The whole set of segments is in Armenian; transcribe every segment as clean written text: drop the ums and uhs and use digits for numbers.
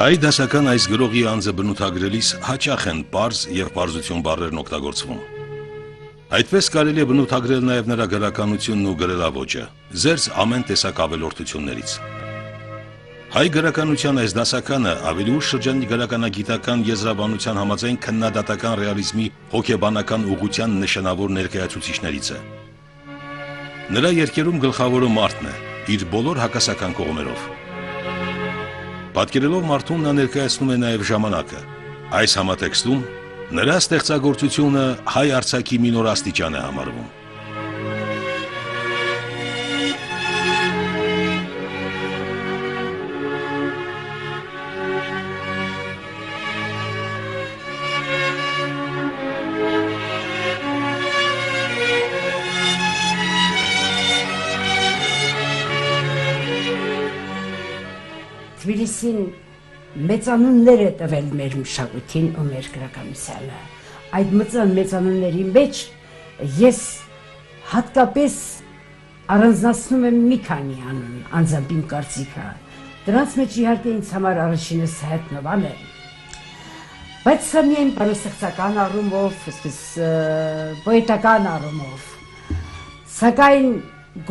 Հայ դասական այս գրողի անձը բնութագրելիս հաճախ են պարզ և պարզություն բառերն օգտագործվում։ Այդպես կարելի է բնութագրել նաև նրա գրականությունն ու գրելաոճը, զերծ ամեն տեսակ ավելորդություններից։ Հայ գրականության այս դասականը ավելի ուշ շրջանի գրականագիտական եզրաբանության համաձայն քննադատական ռեալիզմի հոգեբանական ուղղության նշանավոր ներկայացուցիչներից է։ Նրա երգերում գլխավորը մարդն է, իր բոլոր հակասական կողմերով։ Պատկերելով մարդուն նա ներկայացնում է նաև ժամանակը։ Այս համատեքստում նրա ստեղծագործությունը հայ արձակի մի նոր աստիճան է համարվում։ Թբիլիսին մեծանուններ է տվել մեր մշակույթին ու մեր գրականությանը։ Այդ մեծանունների մեջ ես հատկապես առանձնացնում եմ մի քանի անուն, անձամբ իմ կարծիքը։ Դրանց մեջ իհարկե ինձ համար առաջինը Սայաթ Նովան է։ Բայց սա միայն բանաստեղծական առումով, այսպես պոետական առումով, սակայն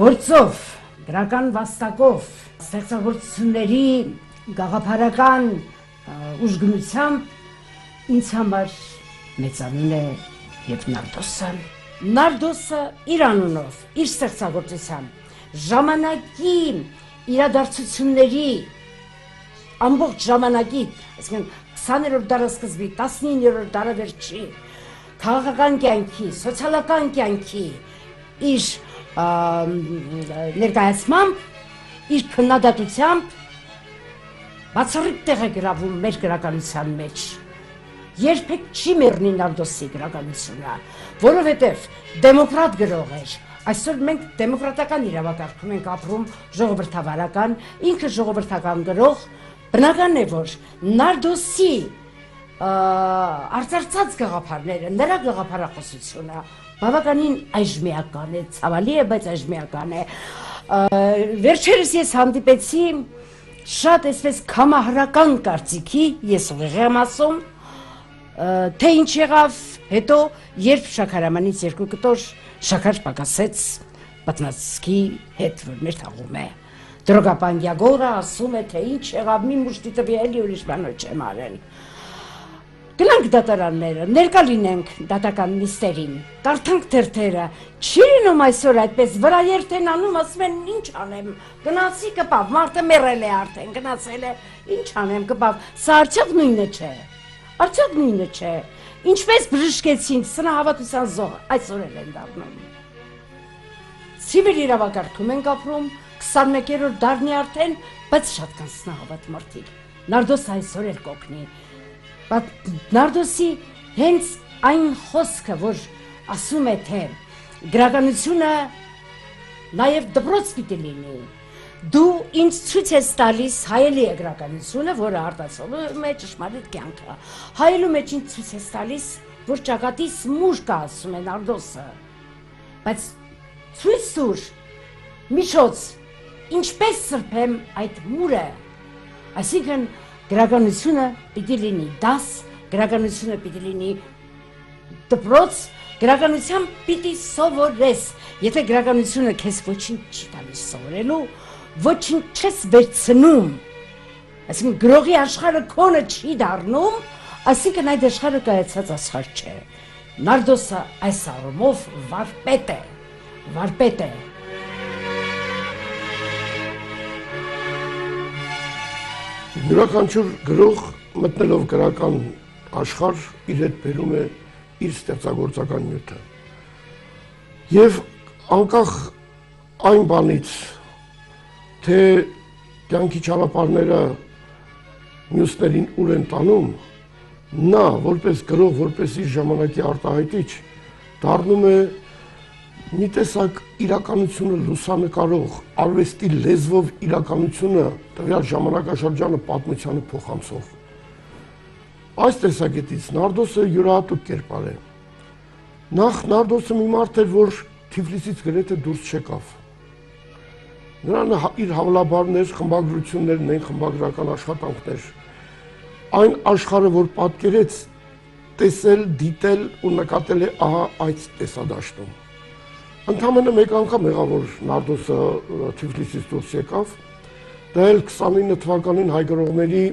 գործով, գրական վաստակով, ստեղծագործությունների գաղափարական ուժգնությամբ ինձ համար մեծանուն է և Նարդոսը։ Նարդոսը իր անունով, իր ստեղծագործությամբ, ժամանակի իրադարձությունների, ամբողջ ժամանակի, այսինքն 20-րդ դարասկզբի, 19-րդ դարավերջի, քաղաքական կյանքի, սոցիալական կյանքի իր ներկայացմամբ, իր քննադատությամբ բացառիկ տեղ է գրավում մեր գրականության մեջ։ Երբեք չի մեռնի Նարդոսի գրականությունը, որովհետև դեմոկրատ գրող էր։ Այսօր մենք դեմոկրատական իրավակարգում ենք ապրում, ժողովրդավարական, ինքը ժողովրդական գրող, բնական է, որ Նարդոսի արծարծած գաղափարները, նրա գաղափարախոսությունը բավականին այժմեական է, ցավալի է, բայց այժմեական է։ Վերջերս ես հանդիպեցի շատ այսպես կամահրական կարծիքի, ես ուղիղ եմ ասում, թե ինչ եղավ հետո, երբ Շաքարամանից 2 կտոր շաքար պակասեց պատմվածքի հետ, որ մեր թաղում է։ Դրոգապան Յագորը ասում է, թե ինչ եղավ, մի մուշտի տվի էլի ուրիշ բանոց չեմ արել։ Գնանք դատարանները, ներկա լինենք դատական նիստերին, կարդանք թերթերը, չի լինում այսօր այդպես վրա երթեն անում, ասում են ինչ անեմ, գնացի կպավ, մարդը մեռել է արդեն, գնացել է, ինչ անեմ կպավ, սա արդյոք նույնը չէ, արդյոք նույնը չէ, ինչպես բժշկեցին, սնահավատության զոհ, այսօր էլ են դառնում։ Սիվիլ իրավակարգում ենք ապրում, 21-րդ դարն է արդեն, բայց շատ կան սնահավատ մարդիկ, Նարդոսը այսօր էլ կօգնի։ Նարդոսի հենց այն խոսքը, որ ասում է, թե գրականությունը նաև դպրոց պիտի լինի, դու ինձ ցույց ես տալիս հայելի է գրականությունը, որը արտացոլում է ճշմարիտ կյանքը, հայելու մեջ ինձ ցույց ես տալիս, որ ճակատիս մուր կա, ասում է Նարդոսը, բայց ցույց տուր միջոց, ինչպես սրբեմ այդ մուրը, այսինքն գրականությունը պիտի լինի դաս, գրականությունը պիտի լինի դպրոց, գրականության պիտի սովորես, եթե գրականությունը քեզ ոչինչ չի տալիս սովորելու, ոչինչ չես վերցնում, այսինքն գրողի աշխարհը քոնը չի դառնում, այսինքն այդ աշխարհը կայացած աշխարհ չէ։ Նարդոսը այս առումով վարպետ է։ Յուրաքանչյուր գրող մտնելով գրական աշխարհ իր հետ բերում է իր ստեղծագործական նյութը։ Եվ անկախ այն բանից, թե կյանքի ճանապարհները մյուսներին ուր են տանում, նա որպես գրող, որպես իր ժամանակի արտահայտիչ, դառնում է մի տեսակ իրականությունը լուսանկարող, արվեստի լեզվով իրականությունը տվյալ ժամանակաշրջանը պատմությանը փոխանցող։ Այս տեսակետից Նարդոսը յուրահատուկ կերպար է։ Նախ Նարդոսը մի մարդ էր, որ Թիֆլիսից գրեթե դուրս չեկավ։ Նրան իր հավելաբարներ, խմբագրություններ ունեն, խմբագրական աշխատանքներ։ այն աշխարհը, որ պատկերեց, տեսել, դիտել ու նկատել է ահա այդ տեսադաշտում։ Ընդամենը մեկ անգամ եղավ, որ Նարդոսը Թիֆլիսից դուրս եկավ, դա էլ 29 թվականին հայ գրողների,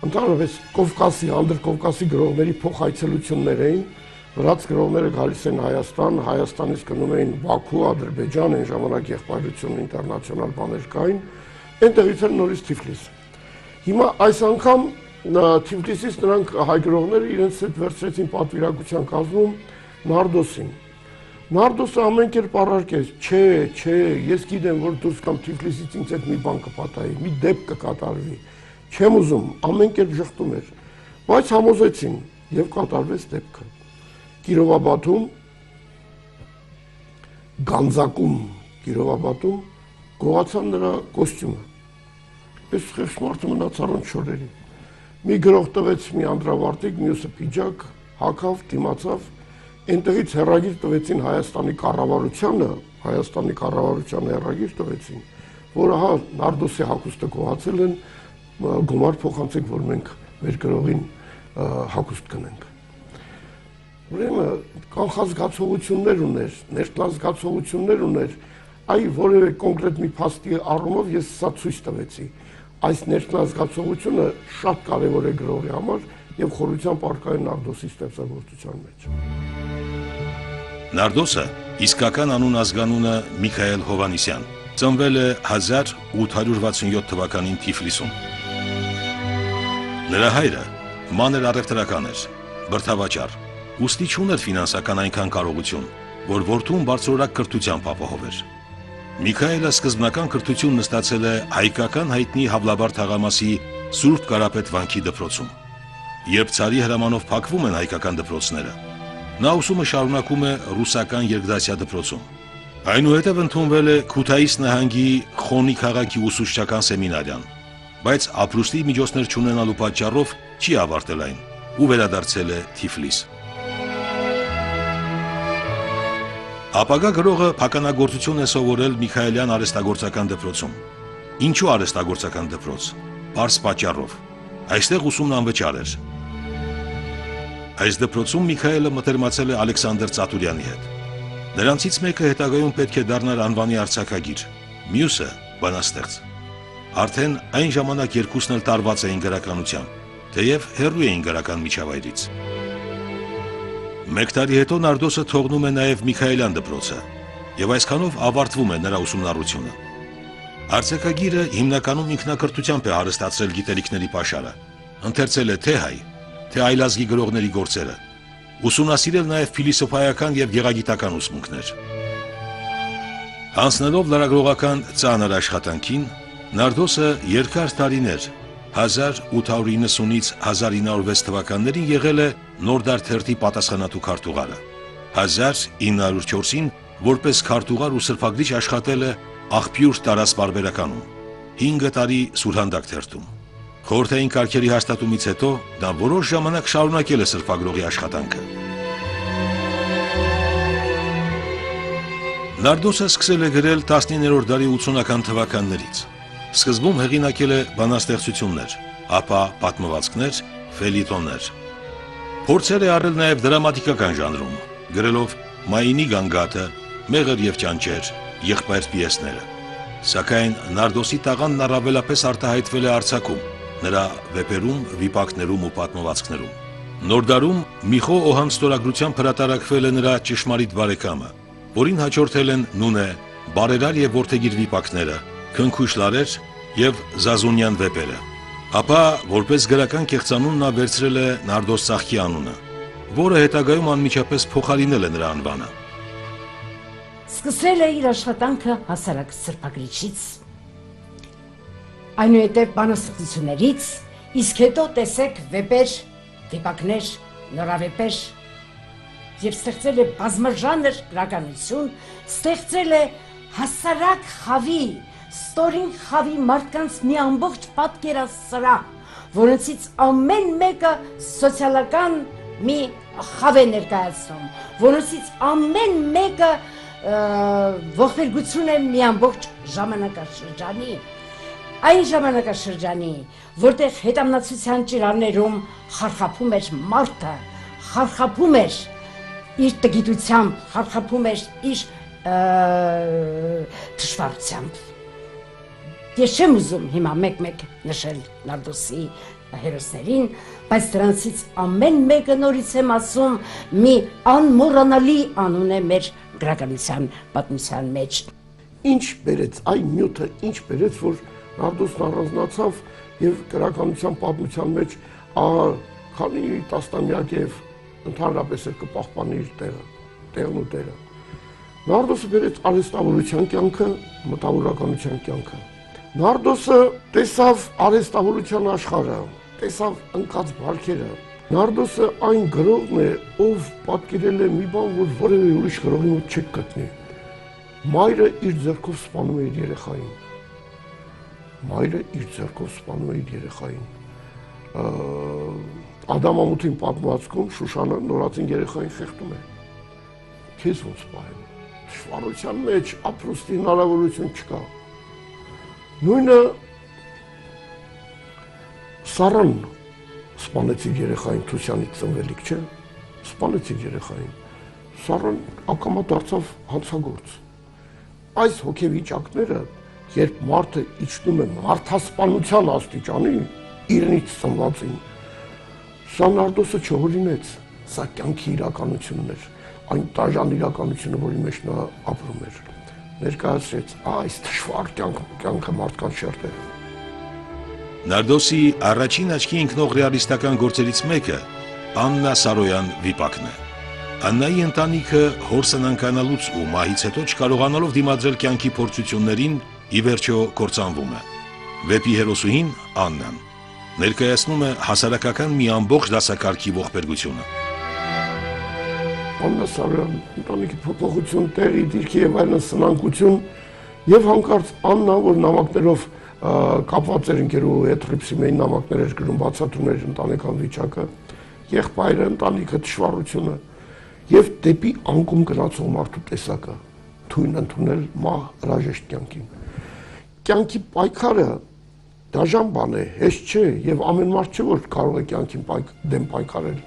ընդհանրապես Կովկասի, Անդրկովկասի գրողների փոխայցելություններ էին, վրաց գրողները գալիս են Հայաստան, Հայաստանից գնում էին Բաքու, Ադրբեջան, այն ժամանակ եղբայրություն ինտերնացիոնալ բաներ կային, այնտեղից էլ նորից Թիֆլիս։ Հիմա այս անգամ Թիֆլիսից նրանք հայ գրողները իրենց հետ վերցրեցին պատվիրակության կազմում Նարդոսին։ Նարդոսը ամեն կերպ առարկեց, չէ, ես գիտեմ, որ դուրս կամ Թիֆլիսից ինձ հետ մի բան կպատահի, մի դեպք կկատարվի, չեմ ուզում, ամեն կերպ ժխտում էր, բայց համոզեցին եւ կատարվեց դեպքը։ Կիրովաբադում, Գանձակում, Կիրովաբադում գողացան նրա կոստյումը։ Պես խեղճ մարդը մնաց առանց շորերի։ Մի գրող տվեց մի անդրավարտիկ, մյուսը պիջակ, հագավ, դիմացավ, այնտեղից հեռագիր տվեցին Հայաստանի կառավարությանը հեռագիր տվեցին, որ ահա Նարդոսի հագուստը գողացել են, գումար փոխանցեք, որ մենք մեր գրողին հագուստ կնենք։ Ուրեմն կանխազգացողություններ ուներ, ներքնազգացողություններ ուներ, այ որևէ կոնկրետ մի փաստի առումով ես սա ցույց տվեցի։ Այս ներքնազգացողությունը շատ կարևոր է գրողի համար եւ խորությամբ առկա է Նարդոսի ստեղծագործության մեջ։ Նարդոսը իսկական անուն ազգանունը Միքայել Հովանիսյան, ծնվել է 1867 թվականին Թիֆլիսում։ Նրա հայրը մանր առևտրական էր, բրդավաճառ, ուստի չուներ ֆինանսական այնքան կարողություն, որ որդուն բարձրորակ կրթությամբ ապահովեր։ Միքայելը սկզբնական կրթությունն ստացել է հայկական հայտնի Հավլաբար թաղամասի Սուրբ Կարապետ վանքի դպրոցում։ Երբ ցարի հրամանով փակվում են հայկական դպրոցները, նա ուսումը շարունակում է ռուսական երկդասյա դպրոցում։ Այնուհետև ընդունվել է Քութայիս նահանգի Խոնի քաղաքի ուսուցչական սեմինարիան, բայց ապրուստի միջոցներ չունենալու պատճառով չի ավարտել այն ու վերադարձել է Թիֆլիս։ Ապագա գրողը փականագործություն է սովորել Միքայելյան արհեստագործական դպրոցում։ Ինչու արհեստագործական դպրոց։ Պարզ պատճառով։ Այստեղ ուսումն անվճար էր։ Այս դպրոցում Միքայելը մտերմացել է Ալեքսանդր Ծատուրյանի հետ։ Նրանցից մեկը հետագայում պետք է դառնար անվանի արձակագիր, մյուսը բանաստեղծ։ Արդեն այն ժամանակ երկուսն էլ տարված էին գրականությամբ, թեև հեռու էին գրական միջավայրից։ Մեկ տարի հետո Նարդոսը թողնում է նաև Միքայելյան դպրոցը, եւ այսքանով ավարտվում է նրա ուսումնառությունը։ Արձակագիրը հիմնականում ինքնակրթությամբ է հարստացրել գիտելիքների պաշարը, ընթերցել է թե հայ, թե այլազգի գրողների գործերը, ուսումնասիրել նաև փիլիսոփայական եւ գեղագիտական ուսմունքներ։ Անցնելով լրագրողական ծանր աշխատանքին, Նարդոսը երկար տարիներ 1890-ից 1906 թվականներին եղել է Նորդար թերթի պատասխանատու քարտուղարը։ 1904-ին որպես քարտուղար ու սրբագրիչ աշխատել է Աղբյուր տարածպարբերականում, 5 տարի Սուրհանդակ թերթում։ Խորհրդային կարգերի հաստատումից հետո դա որոշ ժամանակ շարունակել է սրբագրողի աշխատանքը։ Նարդոսը սկսել է գրել 19-րդ դարի 80-ական թվականներից։ Սկզբում հեղինակել է բանաստեղծություններ, ապա պատմվածքներ, ֆելյետոններ։ Փորձեր է արել նաև դրամատիկական ժանրում, գրելով Մայինի գանգատը, Մեղր եւ ճանճեր, եղբայր պիեսները։ Սակայն Նարդոսի տաղանդն առավելապես արտահայտվել է արձակում, նրա վեպերում, վիպակներում ու պատմվածքներում։ Նորդարում Միխո Օհան ստորագրությամբ հրատարակվել է նրա Ճշմարիտ բարեկամը, որին հաջորդել են Նունե, Բարերար եւ Որդեգիր վիպակները, Քնքուշ լարեր եւ Զազունյան վեպերը։ Ապա որպես գրական կեղծանուն նա վերցրել է Նարդոս Ծաղկի անունը, որը հետագայում անմիջապես փոխարինել է նրա անվանը։ Սկսել է իր աշխատանքը հասարակ սրբագրիչից, այնուհետև բանաստեղծություններից, իսկ հետո տեսեք վեպեր, վիպակներ, նորավեպեր, եւ ստեղծել է բազմաժանր գրականություն, ստեղծել է հասարակ խավի, ստորին խավի մարդկանց մի ամբողջ պատկերասրահ, որոնցից ամեն մեկը սոցիալական մի խավ է ներկայացնում, որոնցից ամեն մեկը ողբերգություն է մի ամբողջ ժամանակաշրջանի։ այն ժամանակաշրջանի, որտեղ հետամնացության ճիրաններում խարխափում էր մարդը, խարխափում էր իր տգիտությամբ, խարխափում էր իր թշվառությամբ։ Ես չեմ ուզում հիմա մեկ-մեկ նշել Նարդոսի հերոսներին, բայց դրանցից ամեն մեկը նորից եմ ասում մի անմոռանալի անուն է մեր գրականության պատմության մեջ։ Ինչ բերեց այն նյութը, ինչ բերեց, որ Նարդոսն առանձնացավ եւ գրականության պատմության մեջ քանի տասնամյակ եւ ընդհանրապես էլ կպահպանի իր տեղն ու դերը։ Նարդոսը բերեց արհեստավորության կյանքը, մտավորականության կյանքը։ Նարդոսը տեսավ արհեստավորության աշխարհը, տեսավ ընկած բարքերը։ Նարդոսը այն գրողն է, ով պատկերել է մի բան, որ որևէ ուրիշ գրողի մոտ չեք գտնի։ Մայրը իր ձեռքով սպանում է իր երեխային։ Մայրը իր ձեռքով սպանում է իր երեխային։ Ադամամութին պատմվածքում Շուշանը նորածին երեխային խեղդում է։ Քեզ ոնց պահեմ։ Շվարության մեջ ապրուստի հնարավորություն չկա։ Նույնը Սառան սպանեց իր երեխային Թուսյանից ծնվելիք, չէ՞։ Սպանեց իր երեխային։ Սառան ակամա դարձավ հանցագործ։ Այս հոգեվիճակները, երբ մարդը իջնում է մարդասպանության աստիճանի, իրենից ծնվածին, սա Նարդոսը չհորինեց, սա կյանքի իրականությունն էր, այն տաժան իրականությունը, որի մեջ նա ապրում էր, ներկայացրեց այս թշվառ կյանքը մարդկանց շերտերը։ Նարդոսի առաջին աչքի ընկնող ռեալիստական գործերից մեկը Աննա Սարոյան վիպակն է։ Աննայի ընտանիքը հոր սնանկանալուց ու մահից հետո չկարողանալով դիմադրել կյանքի փորձություններին, ի վերջո կործանվում է։ Վեպի հերոսուհին Աննան ներկայացնում է հասարակական մի ամբողջ դասակարգի ողբերգությունը։ Աննա Սարոյան ընտանիքի փոփոխություն, տեղի դիրքի եւ այլն սնանկություն եւ հանկարծ Աննա, որ նամակներով կապված էր ընկերուհու հետ, Ռիփսիմեին նամակներ էր գրում, բացատրում էր ընտանեկան վիճակը, եղբայրը, ընտանիքը, թշվառությունը եւ դեպի անկում գնացող մարդու տեսակը, թույն ընդունել մահ հրաժեշտ կյանքին։ Կյանքի պայքարը դաժան բան է, հեշտ չէ եւ ամեն մարդ չէ, որ կարող է կյանքին դեմ պայքարել։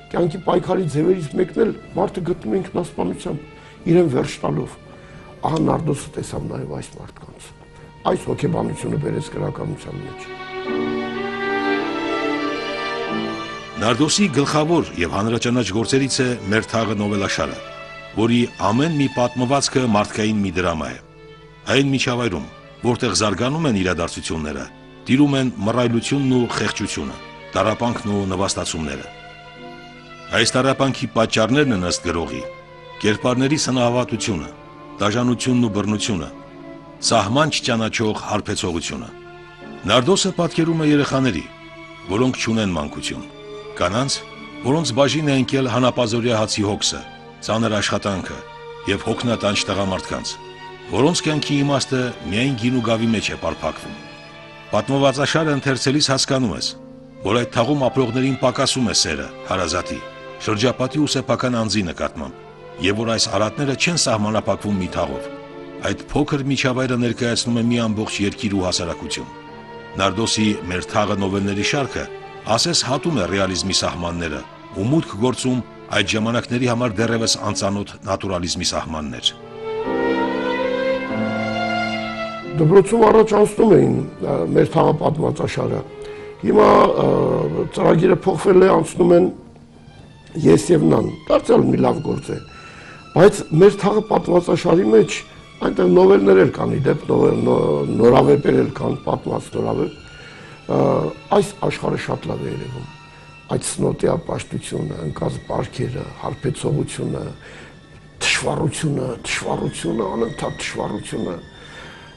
Կյանքի պայքարի ձևերից մեկն էլ մարդը գտնում է ինքնասպանությամբ, իրեն վերջ տալով։ Ահա Նարդոսը տեսավ նաեւ այս մարդկանց։ Այս հոգեբանությունը բերեց գրականության մեջ։ Նարդոսի գլխավոր եւ հանրաճանաչ գործերից է «Մեր թաղը» նովելաշարը, որի ամեն մի պատմվածքը մարդկային մի դրամա է։ Այն միջավայրում, որտեղ զարգանում են իրադարձությունները, տիրում են մռայլությունն ու խեղճությունը, տառապանքն ու նվաստացումները։ Այս տառապանքի պատճառներն են ըստ գրողի կերպարների սնահավատությունը, դաժանությունն ու բռնությունը, սահման չճանաչող հարբեցողությունը։ Նարդոսը պատկերում է երեխաների, որոնք չունեն մանկություն, կանանց, որոնց բաժին է ընկել հանապազօրյա հացի հոգսը, ծանր աշխատանքը եւ հոգնատանջ տղամարդկանց, որոնց կյանքի իմաստը միայն գին ու գավի մեջ է պարփակվում։ Պատմվածաշարը ընթերցելիս հասկանում ես, որ այդ թաղում ապրողներին պակասում է սերը, հարազատի, շրջապատի ու սեփական անձի նկատմամբ, եւ որ այս արատները չեն սահմանափակվում մի թաղով։ Այդ փոքր միջավայրը ներկայացնում է մի ամբողջ երկիր ու հասարակություն։ Նարդոսի «Մեր թաղը» նովելների շարքը ասես հատում է ռեալիզմի սահմանները ու մուտք գործում այդ ժամանակների համար դեռևս անծանոթ նատուրալիզմի սահմաններ։ Դպրոցում առաջ անցնում էին «Մեր թաղը» պատմվածաշարը։ Հիմա ծրագիրը փոխվել է, անցնում են Ես եւ Նան։ Դարձյալ մի լավ գործ է։ Բայց «Մեր թաղը» պատմվածաշարի մեջ այնտեղ նովելներ էլ կան, իդեպ նորավեպեր էլ կան, պատմված նորավեպ։ Այս աշխարհը շատ լավ է երևում։ Այդ սնոտիա պաշտությունը, ընկած բարքերը, հարբեցողությունը, թշվառությունը, անընդհատ թշվառությունը։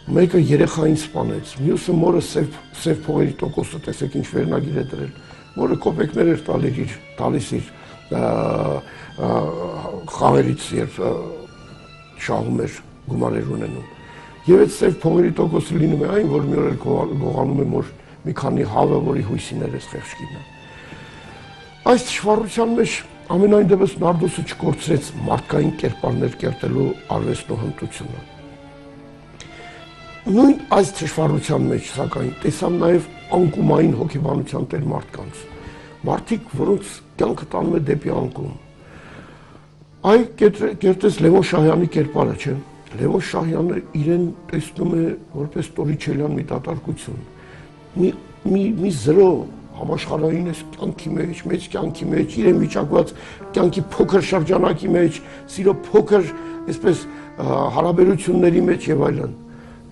Մեկը երեխային սպանեց, մյուսը մորը սև փողերի տոկոսը, տեսեք ինչ վերնագիր է դրել։ Մորը կոպեկներ էր տալիս իր խաղերից, երբ շահում էր, գումար էր ունենում։ Եվ այդ սև փողերի տոկոսը լինում է այն, որ մի օր էլ գողանում է մոր մի քանի հավը, որի հույսիներ է խեղճկինը։ Այս թշվառության մեջ ամենայն դեպս Նարդոսը չկորցրեց մարդկային կերպարներ կերտելու արվեստն ու հմտությունը։ Նույն այս թշվառության մեջ, սակայն, տեսամ նաև անկումային հոգեբանության տեր մարդկանց։ Մարդիկ, որոնց կյանքը տանում է դեպի անկում։ Այ կերտես Լևոն Շահյանի կերպարը, չէ։ Լևոն Շահյանը իրեն տեսնում է որպես Տորիչելյան մի դատարկություն։ Մի զրո համաշխարհային այս կյանքի մեջ, մեծ կյանքի մեջ, իրեն վիճակված կյանքի փոքր շրջանակի մեջ, սիրո փոքր, այսպես հարաբերությունների մեջ եւ այլն։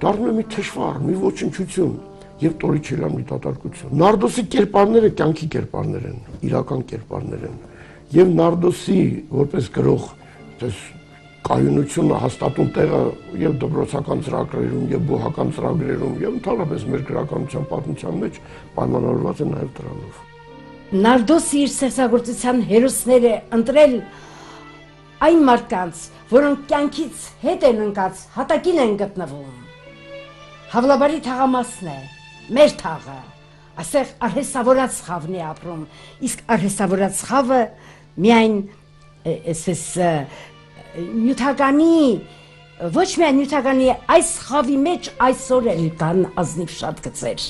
Դառնում է մի թշվառ, մի ոչնչություն եւ Տորիչելյան մի դատարկություն։ Նարդոսի կերպարները կյանքի կերպարներ են, իրական կերպարներ են։ Եվ Նարդոսի որպես գրող, այս կայունությունը հաստատուն տեղը եւ դպրոցական ծրագրերում եւ բուհական ծրագրերում եւ ընդհանրապես մեր գրականության պատմության մեջ պայմանավորված է նաեւ դրանով։ Նարդոսը իր ստեղծագործության հերոսները ընտրել այն մարդկանց, որոնք կյանքից հետ են ընկած, հատակին են գտնվում։ Հավլաբարի թաղամասն է, մեր թաղը, այստեղ արհեստավորած խավն է ապրում, իսկ արհեստավորած խավը միայն այսպես նյութականի, ոչ միայն նյութականի, այս խավի մեջ այսօր էլ կան ազնիվ շատ գծեր,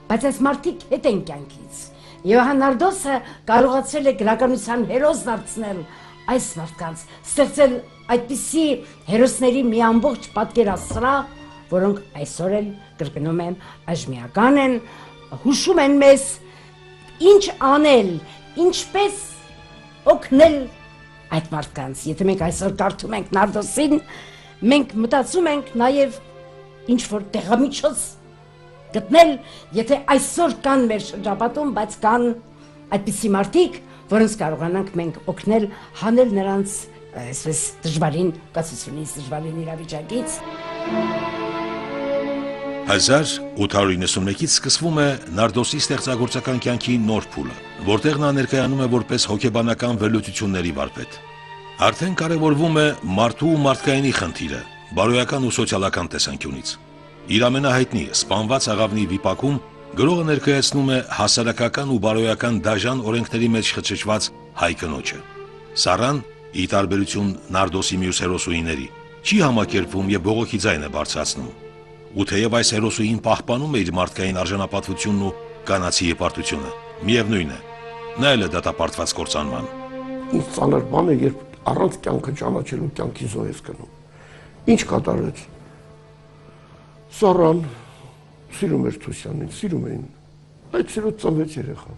բայց այս մարդիկ հետ են կյանքից, եւ Նարդոսը կարողացել է գրականության հերոս դարձնել այս մարդկանց, ստեղծել այդպիսի հերոսների մի ամբողջ պատկերասրահ, որոնք այսօր էլ կրկնում եմ այժմիական են, հուշում են մեզ ինչ անել, ինչպես օգնել այդ մարդկանց։ Եթե մենք այսօր կարդում ենք Նարդոսին, մենք մտածում ենք նաև ինչ որ տեղամիջոց գտնել, եթե այսօր կան մեր շրջապատում, բայց կան այդպիսի մարդիկ, որոնց կարողանանք մենք օգնել, հանել նրանց այսպես դժվարին կացությունից, դժվարին իրավիճակից։ 1891-ից սկսվում է Նարդոսի ստեղծագործական կյանքի նոր փուլը, որտեղ նա ներկայանում է որպես հոգեբանական վերլուծությունների վարպետ։ Արդեն կարևորվում է մարդու ու մարդկայինի խնդիրը, բարոյական ու սոցիալական տեսանկյունից։ Իր ամենահայտնի սպանված աղավնի վիպակում գրողը ներկայացնում է հասարակական ու բարոյական դաժան օրենքների մեջ խճճված հայ կնոջը։ Սառան, ի տարբերություն Նարդոսի մյուս հերոսուհիների, չի համակերպվում եւ բողոքի ձայն է բարձրացնում։ Ու թեև այս հերոսուհին պահպանում է իր մարդկային արժանապատվությունն ու կանացի հպարտությունը, միևնույն է, նա էլ է դատապարտված կործանման։ Ինչ ծանր բան է, երբ առանց կյանքը ճանաչելու կյանքի զոհ ես գնում։ Ինչ կատարեց։ Սառան սիրում էր Թուսյանին, սիրում էին։ Այդ սիրուց ծնվեց երեխա։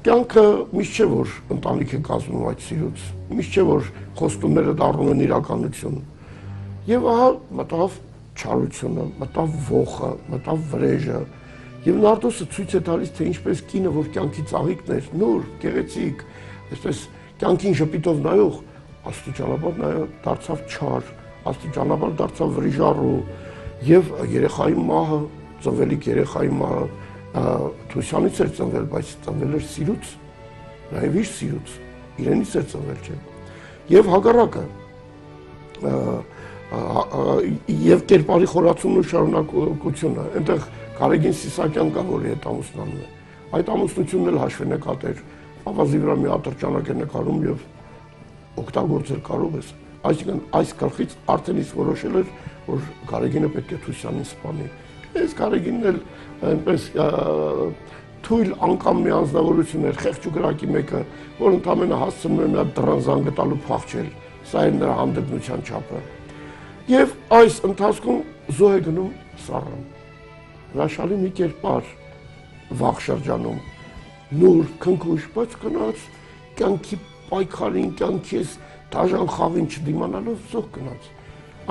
Կյանքը միշտ չէ որ ընտանիք է կազմում այդ սիրուց, միշտ չէ որ խոստումները դառնում են իրականություն։ Եվ ահա մտավ չարությունը, մտավ ոխը, մտավ վրեժը, եւ Նարդոսը ցույց է տալիս, թե ինչպես կինը, որ կյանքի ծաղիկն էր, նոր, գեղեցիկ, այսպես կյանքին շփիտով նայող, աստիճանաբար դարձավ չար, աստիճանաբար դարձավ վրիժառու, եւ երեխայի մահը, ծնվելիք երեխայի մահը Թուսյանից էր ծնվել, բայց ծնվել էր սիրուց, նաեւ իր սիրուց, իրենից էր ծնվել, չէ։ Եվ հակառակը եւ կերպարի խորացումն ու շարունակությունը, այնտեղ Գարեգին Սիսակյան կա, որի հետ ամուսնանում է։ Այդ ամուսնությունն էլ հաշվի նկատեր, ավազի վրա մի ատրճանակ է նկարում եւ օգտագործել կարող ես։ Այսինքն այս գլխից արդեն իսկ որոշել էր, որ Գարեգինը պետք է Թուսյանին սպանի։ Այս Գարեգինն էլ այնպես թույլ անկամ մի անձնավորություն էր, խեղճ ու գրակի մեկը, որ ընդամենը հասցնում էր մի հատ դռան զանգ տալու փախչել։ Սա էր նրա հանդգնության չափը։ Եվ այս ընթացքում զոհ է գնում Սառան։ Հրաշալի մի կերպար վաղ շրջանում, նուրբ, քնքուշ, բայց գնաց կյանքի պայքարին, կյանքի դաժան խավին չդիմանալով զոհ գնաց։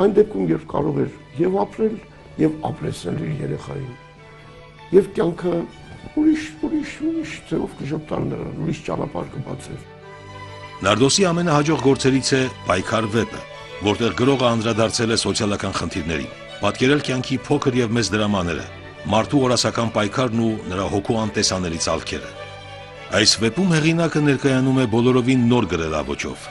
Այն դեպքում, երբ կարող էր եւ ապրել, եւ ապրեցնել իր երեխային։ Եվ կյանքը ուրիշ ձևով կժպտար նրան, ուրիշ ճանապարհ կբացեր։ Նարդոսի ամենահաջող գործերից է Պայքար վեպը, որտեղ գրողը անդրադարձել է սոցիալական խնդիրներին, պատկերել կյանքի փոքր եւ մեծ դրամաները, մարդու օրասական պայքարն ու նրա հոգու անտեսանելի ցալքերը։ Այս վեպում հեղինակը ներկայանում է բոլորովին նոր գրելավոճով։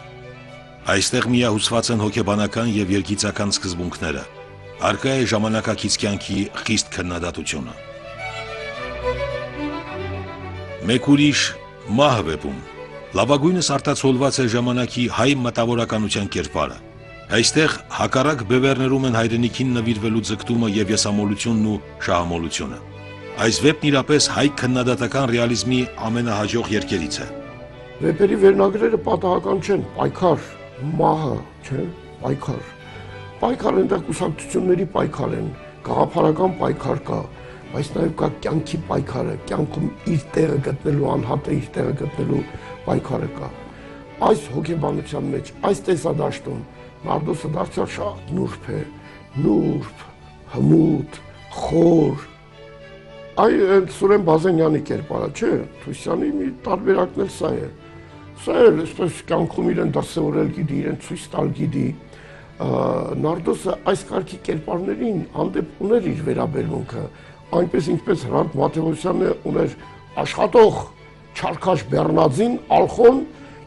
Այստեղ միահուսված են հոգեբանական եւ երգիծական սկզբունքները, արկա է ժամանակակից կյանքի խիստ քննադատությունը։ Մեկ ուրիշ մահ վեպում լավագույնս արտացոլված է ժամանակի հայ մտավորականության կերպարը, Այստեղ հակառակ բևեռներում են հայրենիքին նվիրվելու ձգտումը եւ եսամոլությունն ու շահամոլությունը։ Այս վեպն իրապես հայ քննադատական ռեալիզմի ամենահաջող երգերից է։ Վեպերի վերնագրերը պատահական չեն, պայքար, մահը, չէ, պայքար։ Պայքար այնտեղ կուսակցությունների պայքար են, գաղափարական պայքար կա, բայց նաև կա կյանքի պայքարը, կյանքում իր տեղը գտնելու, անհատը իր տեղը գտնելու պայքարը կա։ Այս հոգեբանության մեջ, այս տեսադաշտում Նարդոսը դարձյալ շատ նուրբ է, նուրբ, հմուտ, խոր։ Այ Սուրեն Բազենյանի կերպարը, չէ, Թույսյանի մի տարբերակն էլ սա է։ Սա էլ այսպես կյանքում իրեն դասավորել գիտի, իրեն ցույց տալ գիտի։ Նարդոսը այս կարգի կերպարներին հանդեպ ուներ իր վերաբերմունքը, այնպես ինչպես Հրանտ Մաթեոսյանը ուներ աշխատող չարքաշ Բեռնաձին, Ալխոն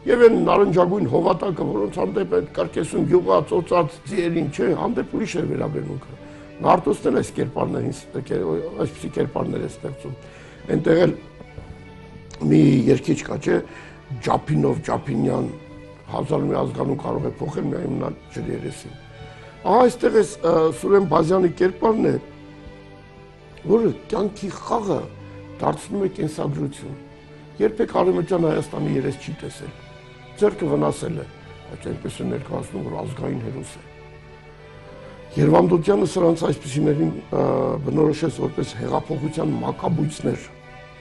եւ այն նարնջագույն հովատակը, որոնց հանդեպ այդ կարկեսում յուղա ծոցած ձիերին, չէ, հանդեպ ուրիշ էր վերաբերմունքը։ Նարդոսն էլ այս կերպարներին, այսպիսի կերպարներ է ստեղծում։ Այնտեղ էլ մի երգիչ կա, չէ, Ջափինով, Ջափինյան, հազար մի ազգանուն կարող է փոխել միայն նա ջրերեսին։ Ահա այստեղ է Սուրեն Բազյանի կերպարն է, որը կյանքի խաղը դարձնում է կենսագրություն։ Երբեք Արևմտյան Հայաստանի երես չի տեսել։ Ձեռքը վնասել է, բայց այնպես է ներկայացնում, որ ազգային հերոս է։ Երվանդոդյանը սրանց այսպիսիներին բնորոշեց որպես հեղափոխության մակաբույծներ։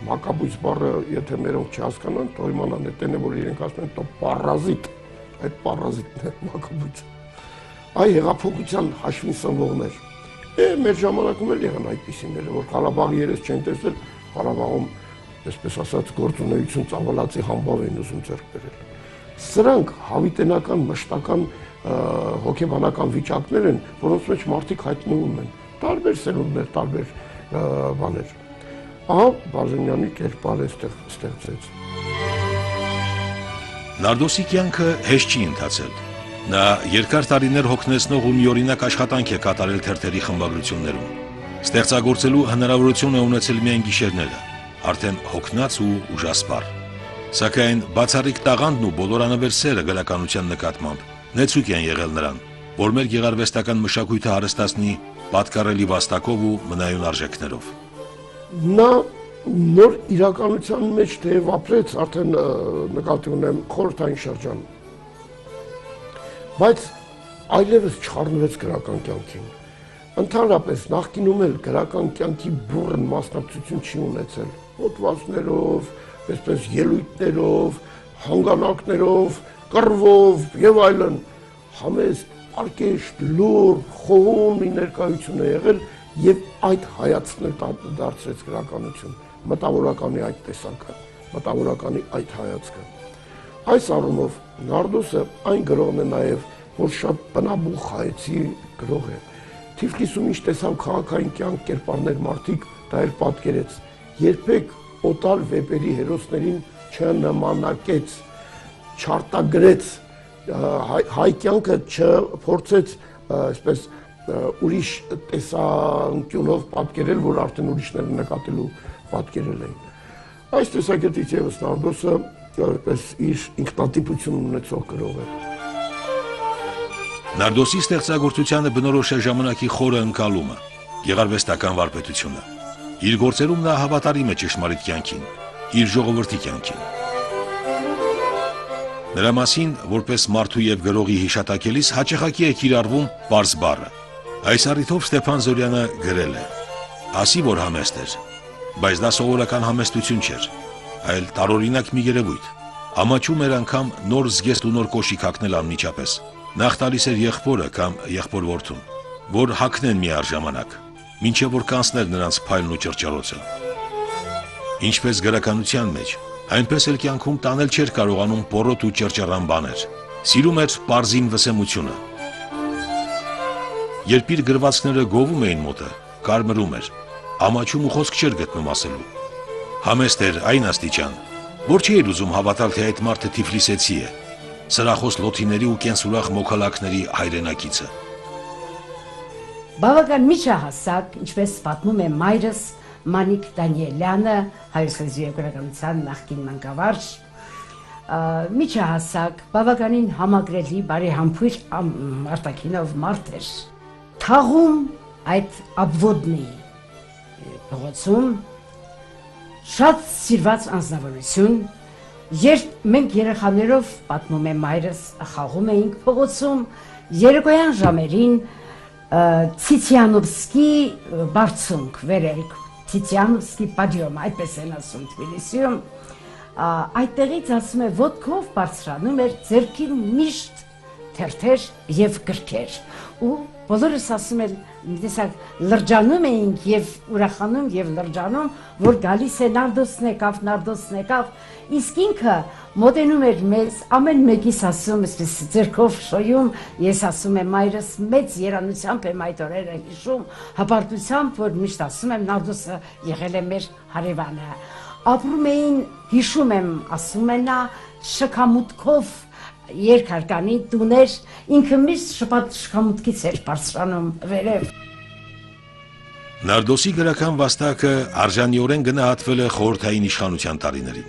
Մակաբույծ բառը, եթե մերոնք չհասկանան, то իմանան էտեն է, որ իրենք ասում են, то պարազիտ, այդ պարազիտն է մակաբույծը։ Այ հեղափոխության հաշվին սնվողներ։ Մեր ժամանակում էլ եղան այդպիսիները, որ Ղարաբաղի երես չեն տեսել, Ղարաբաղում, այսպես ասած, գործունեություն ծավալածի համբավ են ուզում ձեռք բերել։ Սրանք հավիտենական, մշտական հոգեբանական վիճակներ են, որոնց մեջ մարդիկ հայտնվում են, տարբեր սերունդներ, տարբեր բաներ։ Ահա Բազենյանի կերպարը ստեղծեց։ Նարդոսի կյանքը հեշտ չի ընթացել։ Նա երկար տարիներ հոգնեցնող ու միօրինակ աշխատանք է կատարել թերթերի խմբագրություններում։ Ստեղծագործելու հնարավորություն է ունեցել միայն գիշերները, արդեն հոգնած ու ուժասպառ։ Սակայն բացառիկ տաղանդն ու բոլորանվեր սերը գրականության նկատմամբ նեցուկ են եղել նրան, որ մեր գեղարվեստական մշակույթը հարստացնի պատկառելի վաստակով ու մնայուն արժեքներով։ Նա նոր իրականության մեջ թեև ապրեց, արդեն նկատի ունեմ խորհրդային շրջան, բայց այլևս չխառնվեց գրական կյանքին։ Ընդհանրապես նախկինում էլ գրական կյանքի բուռն մասնակցություն չի ունեցել, հոդվածներով, այսպես ելույթներով, հանգանակներով, կռվով եւ այլն, համեստ, պարկեշտ, լուր, խոհուն մի ներկայություն է եղել եւ այդ հայացքն էլ դարձրեց գրականություն, մտավորականի այդ տեսակը, մտավորականի այդ հայացքը։ Այս առումով Նարդոսը այն գրողն է նաեւ, որ շատ բնաբուխ հայեցի գրող է։ Թիֆլիսում ինչ տեսավ քաղաքային կյանք կերպարներ մարդիկ, դա էլ պատկերեց։ Երբեք օտար վեպերի հերոսներին չնմանակեց, չարտագրեց, հայ կյանքը չփորձեց այսպես ուրիշ տեսանկյունով պատկերել, որ արդեն ուրիշները նկատելու պատկերել էին։ Այս տեսակետից ևս Նարդոսը որպես իր ինքնատիպություն ունեցող գրող է։ Նարդոսի ստեղծագործությանը բնորոշ է ժամանակի խորը ընկալումը, գեղարվեստական վարպետությունը։ Իր գործերում նա հավատարիմ է ճշմարիտ կյանքին, իր ժողովրդի կյանքին։ Նրա մասին, որպես մարդու եւ գրողի հիշատակելիս, հաճախակի է կիրառվում պարզ բառը։ Այս առիթով Ստեփան Զորյանը գրել է. «Ասի, որ համեստ էր, բայց դա սովորական համեստություն չէր, այլ տարօրինակ մի երևույթ։ Ամաչում էր անգամ նոր զգեստ ու նոր կոշիկ հագնել անմիջապես։ Նախ տալիս էր եղբորը կամ եղբոր որդուն, որ հագնեն միառժամանակ, մինչև որ կանցներ նրանց փայլն ու ճռճռոցը։ Ինչպես գրականության մեջ, այնպես էլ կյանքում տանել չէր կարողանում պոռոտ ու ճռճռան բաներ։ Սիրում էր պարզին վսեմությունը։ Երբ իր գրվածքները գովում էին մոտը, կարմրում էր, ամաչում ու խոսք չէր գտնում ասելու։ Համեստ էր այն աստիճան, որ չէր ուզում հավատալ, թե այդ մարդը թիֆլիսեցի է, սրախոս լոթիների ու կենսուրախ մոքալակների հայրենակիցը։ Բավական միջահասակ, ինչպես պատմում է մայրս Մանիկ Դանիելյանը, հայոց լեզվի եւ գրականության նախկին մանկավարժ, միջահասակ, բավականին համակրելի, բարեհամբույր արտաքինով մարդ էր։ Թաղում այդ Աբվոդնի փողոցում շատ սիրված անձնավորություն, երբ մենք երեխաներով պատմում եմ մայրս խաղում էինք փողոցում, երեկոյան ժամերին Ցիցիանովսկի բարձունք վերելք, Ցիցիանովսկի պադիոմ, այդպես են ասում Թբիլիսիում, այդտեղից ասում է ոտքով բարձրանում էր ձեռքին միշտ թերթեր եւ գրքեր ու բոլորս ասում են տեսակ լրջանում էինք եւ ուրախանում եւ լրջանում որ գալիս է Նարդոսն եկավ իսկ ինքը մոտենում էր մեզ ամեն մեկիս ասում այսպես ձեռքով շոյում ես ասում եմ մայրս մեծ երանությամբ եմ այդ օրերը հիշում հպարտությամբ որ միշտ ասում եմ Նարդոսը եղել է մեր հարևանը ապրում էին հիշում եմ ասում է նա շքամուտքով երկհարկանի տուներ ինքը միշտ շքամուտքից էր բարձրանում վերև Նարդոսի գրական վաստակը արժանիորեն գնահատվել է խորհրդային իշխանության տարիներին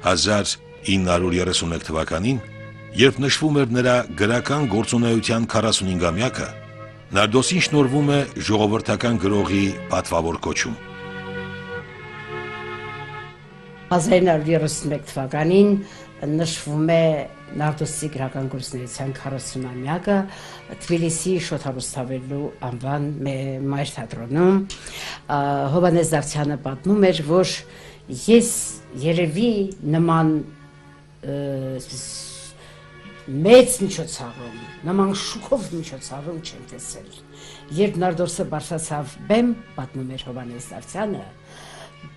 1931 թվականին երբ նշվում էր նրա գրական գործունեության 45-ամյակը Նարդոսին շնորհվում է ժողովրդական գրողի պատվավոր կոչում 1931 թվականին նշվում է Նարդոսի գրական գործունեության 40-ամյակը Թբիլիսի շոթարուստավելու անվան մայր թատրոնում Հովհաննես Դավթյանը պատմում էր որ ես երևի նման մեծ միջոցառում նման շուկով միջոցառում չեմ տեսել երբ Նարդոսը բարձրացավ բեմ պատմում էր Հովհաննես Դավթյանը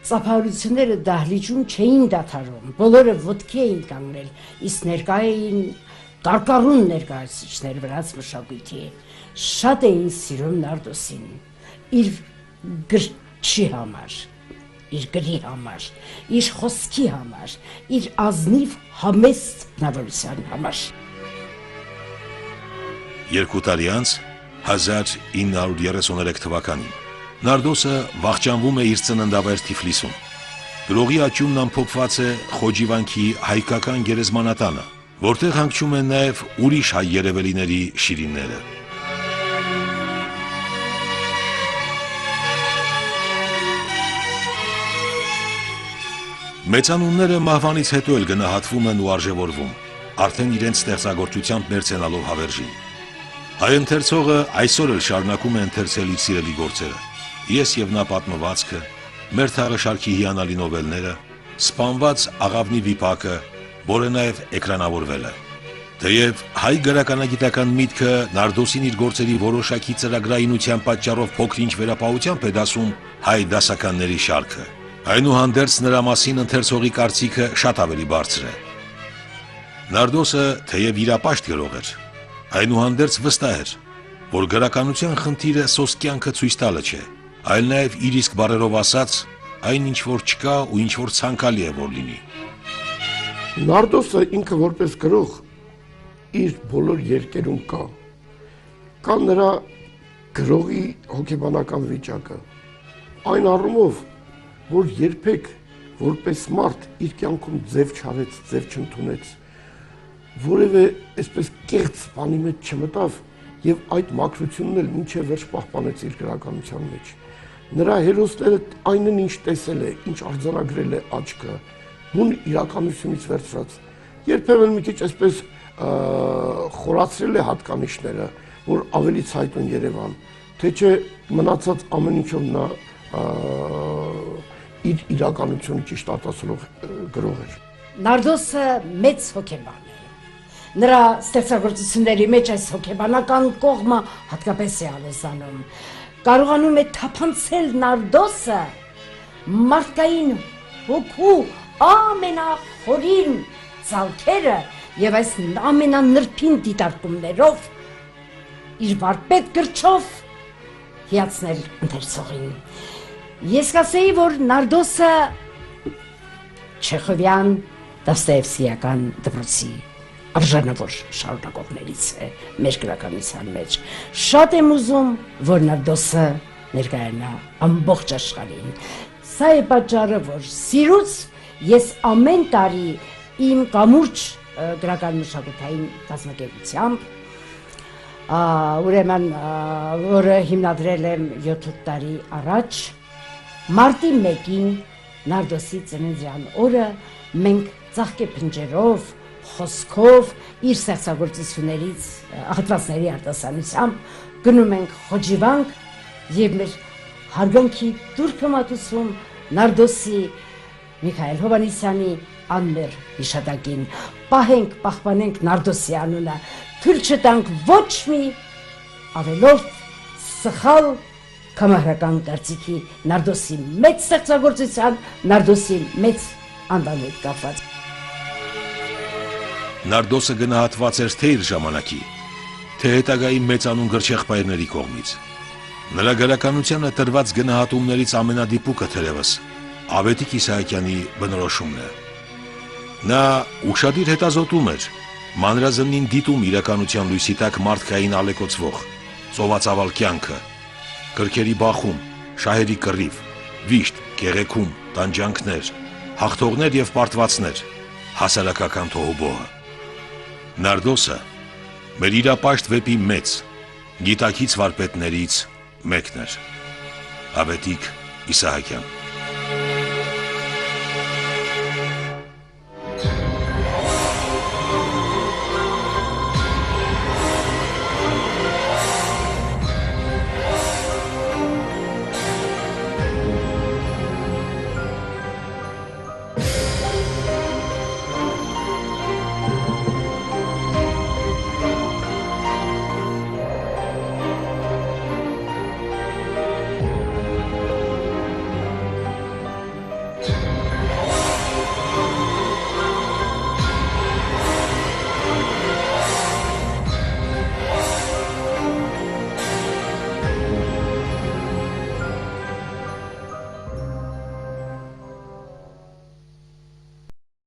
Ծափահարությունները դահլիճում չէին դադարում, բոլորը ոտքի էին կանգնել, իսկ ներկա էին կարկառուն ներկայացուցիչներ վրաց մշակույթի, շատ էին սիրում Նարդոսին, իր գրչի համար, իր գրի համար, իր խոսքի համար, իր ազնիվ համեստ բնավորության համար։ Երկու տարի անց 1933 թվականին Նարդոսը վախճանվում է իր ծննդավայր Թիֆլիսում։ Գրողի աճյունն ամփոփված է Խոջիվանքի հայկական գերեզմանատանը, որտեղ հանգչում են նաև ուրիշ հայ երևելիների շիրիմները։ Մեծանունները մահվանից հետո էլ գնահատվում են ու արժևորվում, արդեն իրենց ստեղծագործությամբ մերձենալով հավերժին։ Հայ ընթերցողը այսօր էլ շարունակում է ընթերցել իր սիրելի գործերը։ Ես եւ նա պատմվածքը, մեր թաղը շարքի հիանալի նովելները, սպանված աղավնի վիպակը, որը նաեւ էկրանավորվել է։ Թեև հայ գրականագիտական միտքը Նարդոսին իր գործերի որոշակի ծրագրայինության պատճառով փոքրինչ վերապահությամբ է դասում հայ դասականների շարքը։ Այնուհանդերձ նրա մասին ընթերցողի կարծիքը շատ ավելի բարձր է։ Նարդոսը թեև իրապաշտ գրող էր, այնուհանդերձ վստահ էր, որ գրականության խնդիրը սոսկյանքը ցույց տալը չէ, այլ նաև իր իսկ բարերով ասած, այն ինչ որ չկա ու ինչ որ ցանկալի է որ լինի։ Նարդոսը ինքը որպես գրող իր բոլոր երկերում կա նրա գրողի հոգեբանական վիճակը։ Այն առումով, որ երբեք որպես մարդ իր կյանքում ձև չարեց, ձև չընդունեց, որևէ այսպես կեղծ բանի մեջ չմտավ եւ այդ մաքրությունն էլ մինչեւ վերջ պահպանեց իր գրականության մեջ։ Նրա հերոսները այնն ինչ տեսել է, ինչ արձանագրել է աչքը, բուն իրականությունից վերցրած։ Երբեմն մի քիչ այսպես խորացրել է հատկանիշները, որ ավելի ցայտուն Երևան, թե չէ մնացած ամեն ինչով նա իր իրականությունը ճիշտ արտասանող գրող էր։ Նարդոսը մեծ հոգեբան է։ Նրա ստեղծագործությունների մեջ այս հոգեբանական կողմը հատկապես է ալեզանում։ Կարողանում է թափանցել Նարդոսը մարդկային հոգու ամենախորին ցալքերը եւ այս ամենանրբին դիտարկումներով իր վարպետ գրչով հիացնել ընթերցողին։ Ես կասեի, որ Նարդոսը Չեխովյան Դոստոևսկիական դպրոցի արժանավոր շարունակողներից է մեր գրականության մեջ։ Շատ եմ ուզում, որ Նարդոսը ներկայանա ամբողջ աշխարհին։ Սա է պատճառը, որ սիրուց ես ամեն տարի իմ կամուրջ գրական մշակութային կազմակերպությամբ, ուրեմն որը հիմնադրել եմ 7 տարի առաջ, մարտի 1-ին Նարդոսի ծննդյան օրը մենք ծաղկե փնջերով, խոսքով, իր ստեղծագործություններից հատվածների արտասանությամբ գնում ենք խոջիվանք եւ մեր հարգանքի դուրքը մատուցում Նարդոսի Միքայել Հովանեսյանի անմեր հիշատակին, պահենք, պահպանենք Նարդոսի անունը, թույլ չտանք ոչ մի ավելորդ, սխալ կամահրական կարծիքի Նարդոսի մեծ ստեղծագործության, Նարդոսի մեծ անվանի հետ կապված։ Նարդոսը գնահատված էր թե իր ժամանակի, թե հետագայի մեծանուն գրչեղբայրների կողմից։ Նրա գրականությանը տրված գնահատումներից ամենադիպուկը թերևս Ավետիք Իսահակյանի բնորոշումն է։ Նա ուշադիր հետազոտում էր, մանրազնին դիտում իրականության լույսի տակ մարդկային ալեկոծվող, ծովածավալ կյանքը, կրքերի բախում, շահերի կռիվ, վիշտ, գեղեցում, տանջանքներ, հաղթողներ եւ պարտվածներ, հասարակական թոհուբոհը։ Նարդոսը մեր իրապաշտ վեպի մեծ, գիտակից վարպետներից մեկն էր։ Ավետիք Իսահակյան։